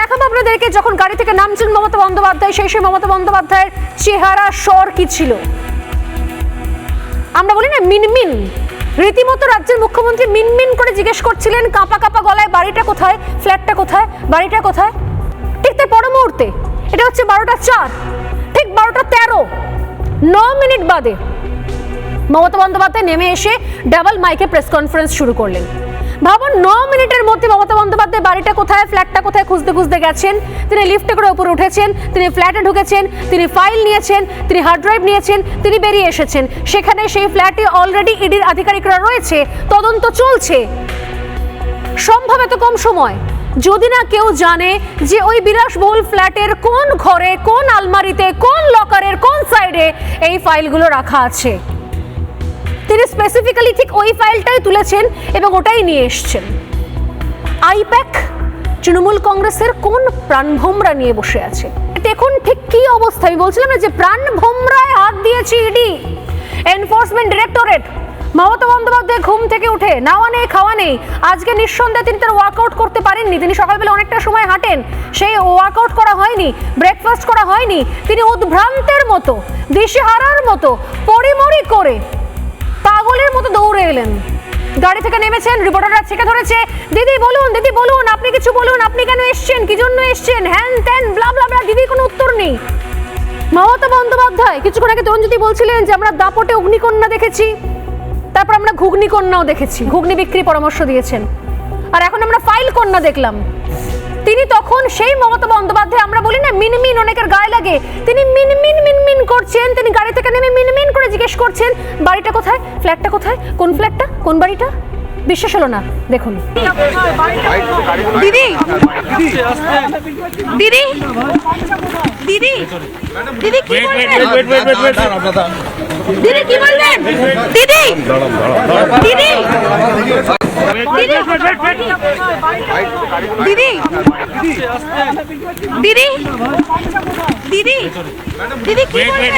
দেখাবো আপনাদেরকে যখন গাড়ি থেকে নামছেন মমতা বন্দ্যোপাধ্যায়, সেই মমতা বন্দ্যোপাধ্যায়ের চেহারা স্বর কি ছিল। আমরা বলি না মিনমিন, রীতিমতো রাজ্যের মুখ্যমন্ত্রী মিনমিন করে জিজ্ঞেস করছিলেন কাঁপা কাঁপা গলায়, বাড়িটা কোথায়, ফ্ল্যাটটা কোথায়, বাড়িটা কোথায়। ঠিক তার পর মুহূর্তে, এটা হচ্ছে 12টা 4, ঠিক 12টা 13, 9 মিনিট বাদে মমতা বন্দ্যোপাধ্যায় নেমে এসে ডাবল মাইকে প্রেস কনফারেন্স শুরু করলেন। ভাবুন 9 মিনিটের মধ্যে মমতা বন্দ্যোপাধ্যায় বাড়িটা কোথায়, ফ্ল্যাটটা কোথায় খুঁজতে খুঁজতে গেছেন। তিনি লিফটে করে উপরে উঠেছেন, তিনি ফ্ল্যাটে ঢুকেছেন, তিনি ফাইল নিয়েছেন, তিনি হার্ড ড্রাইভ নিয়েছেন, তিনি বেরিয়ে এসেছেন। সেখানে সেই ফ্ল্যাটে অলরেডি ইডির আধিকারিকরা রয়েছে, তদন্ত চলছে। সম্ভব এত কম সময় যদি না কেউ জানে যে ওই বিলাসবহুল ফ্ল্যাটের কোন ঘরে, কোন আলমারিতে, কোন লকারের কোন সাইডে এই ফাইলগুলো রাখা আছে। তিনি স্পেসিফিক্যালি ঠিক ওই ফাইলটাই তুলেছেন এবং ওটাই নিয়ে এসছেন। আইপ্যাক তৃণমূল কংগ্রেসের কোন প্রাণভোমরা নিয়ে বসে আছে দেখুন ঠিক কি অবস্থা। আমি বলছিলাম না যে প্রাণভোমরায় হাত দিয়েছে ED, enforcement directorate. Mamata Bandyopadhyay ঘুম থেকে উঠে নাওয়া নেই খাওয়া নেই, আজকে নিঃসন্দেহে তিনি তার ওয়ার্কআউট করতে পারেননি। তিনি সকালবেলা অনেকটা সময় হাঁটেন, সেই ওয়ার্কআউট করা হয়নি, ব্রেকফাস্ট করা হয়নি। তিনি উদ্ভ্রান্তের মতো, দিশেহারার মতো পরিমরি করে পাগলের মতো দৌড়ে এলেন। গাড়ি থেকে নেমেছেন, রিপোর্টাররা ছেকে ধরেছে, দিদি বলুন, দিদি বলুন, আপনি কিছু বলুন, আপনি কেন এসছেন, কি জন্য এসছেন, হ্যান ত্যান ব্লা ব্লা ব্লা। দিদির কোনো উত্তর নেই। মমতা বন্দ্যোপাধ্যায় কিছুক্ষণ আগে তরুণজ্যোতি বলছিলেন যে আমরা দাপটে অগ্নিকন্যা দেখেছি, তারপর আমরা ঘুগনি কন্যাও দেখেছি, ঘুগনি বিক্রি পরামর্শ দিয়েছেন, আর এখন আমরা ফাইল কন্যা দেখলাম। তিনি তখন সেই মমতা বন্দ্যোপাধ্যায়, আমরা বলি না মিনমিন অনেকের গায়ে লাগে, তিনি মিনমিন মিনমিন করছেন। তিনি গাড়ি থেকে নেমে মিনমিন করে জিজ্ঞেস করছেন বাড়িটা কোথায়, ফ্ল্যাটটা কোথায়, কোন ফ্ল্যাটটা, কোন বাড়িটা। বিশ্বাস হলো না, দেখুন। দিদি দিদি দিদি দিদি কি বলবেন, দিদি কি বলবেন, দিদি দিদি দিদি দিদি দিদি দিদি কি বলবেন।